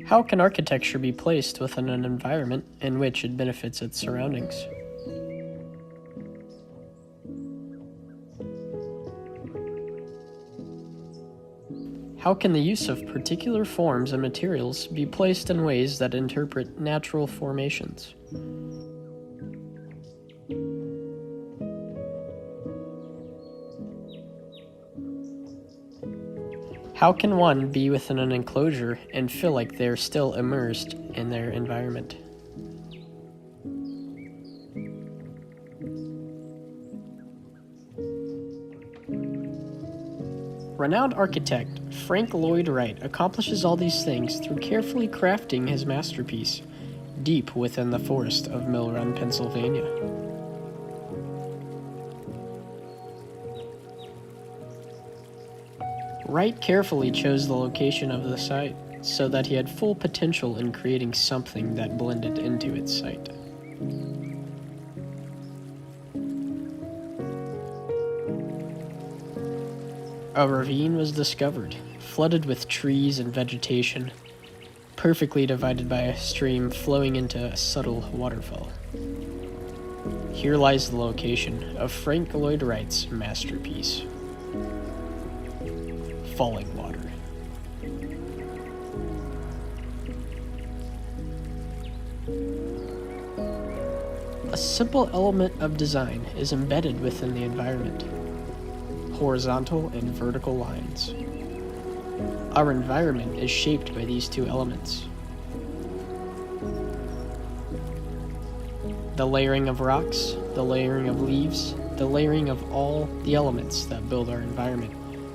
How can architecture be placed within an environment in which it benefits its surroundings? How can the use of particular forms and materials be placed in ways that interpret natural formations? How can one be within an enclosure and feel like they're still immersed in their environment? Renowned architect Frank Lloyd Wright accomplishes all these things through carefully crafting his masterpiece deep within the forest of Mill Run, Pennsylvania. Wright carefully chose the location of the site so that he had full potential in creating something that blended into its site. A ravine was discovered, flooded with trees and vegetation, perfectly divided by a stream flowing into a subtle waterfall. Here lies the location of Frank Lloyd Wright's masterpiece, Fallingwater. A simple element of design is embedded within the environment: horizontal and vertical lines. Our environment is shaped by these two elements. The layering of rocks, the layering of leaves, the layering of all the elements that build our environment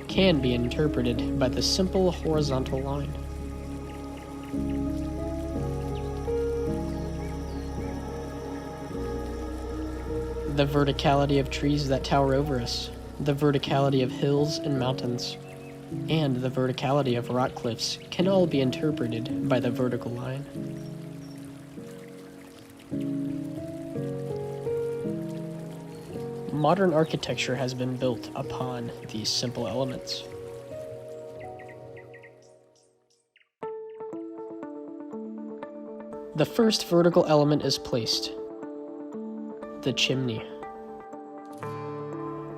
can be interpreted by the simple horizontal line. The verticality of trees that tower over us, the verticality of hills and mountains, and the verticality of rock cliffs can all be interpreted by the vertical line. Modern architecture has been built upon these simple elements. The first vertical element is placed: the chimney.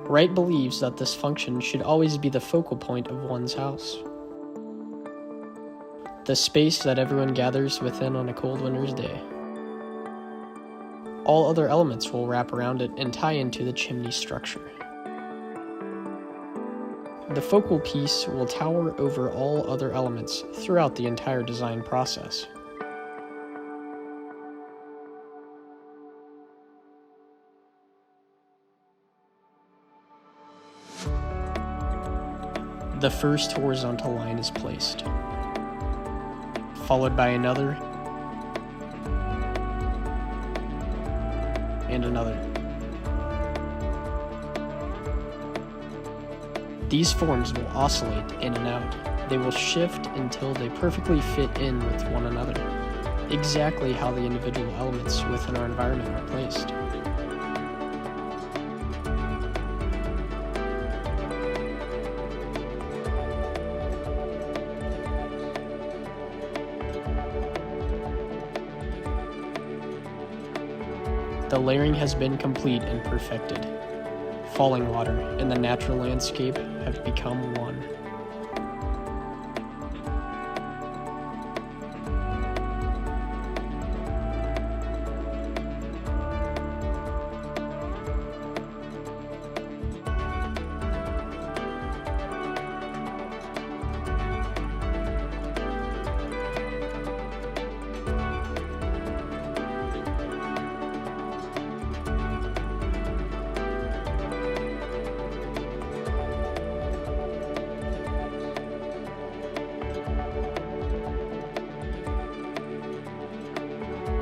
Wright believes that this function should always be the focal point of one's house, the space that everyone gathers within on a cold winter's day. All other elements will wrap around it and tie into the chimney structure. The focal piece will tower over all other elements throughout the entire design process. The first horizontal line is placed, followed by another, and another. These forms will oscillate in and out. They will shift until they perfectly fit in with one another, exactly how the individual elements within our environment are placed. The layering has been complete and perfected. Fallingwater and the natural landscape have become one.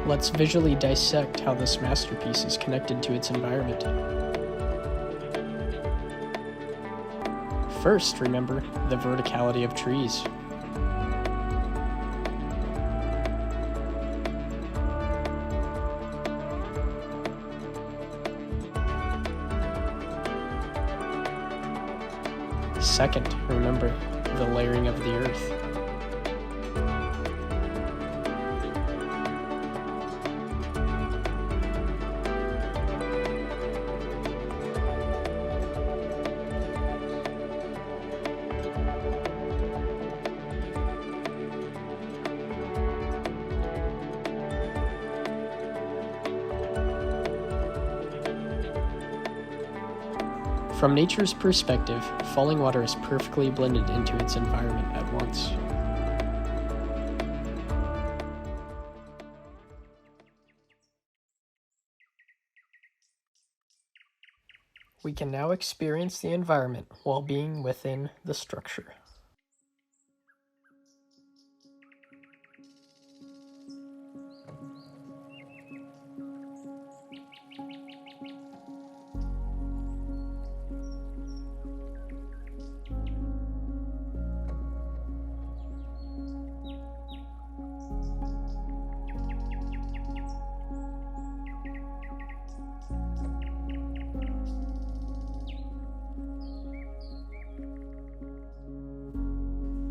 Let's visually dissect how this masterpiece is connected to its environment. First, remember the verticality of trees. Second, remember the layering of the earth. From nature's perspective, falling water is perfectly blended into its environment at once. We can now experience the environment while being within the structure.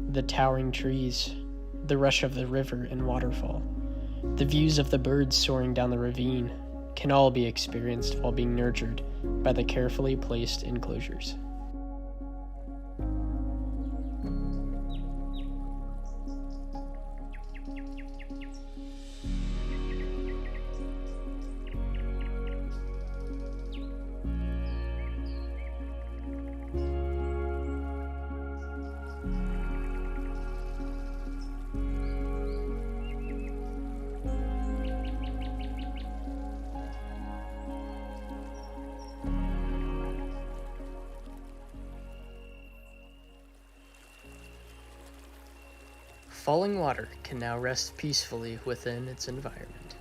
The towering trees, the rush of the river and waterfall, the views of the birds soaring down the ravine can all be experienced while being nurtured by the carefully placed enclosures. Falling water can now rest peacefully within its environment.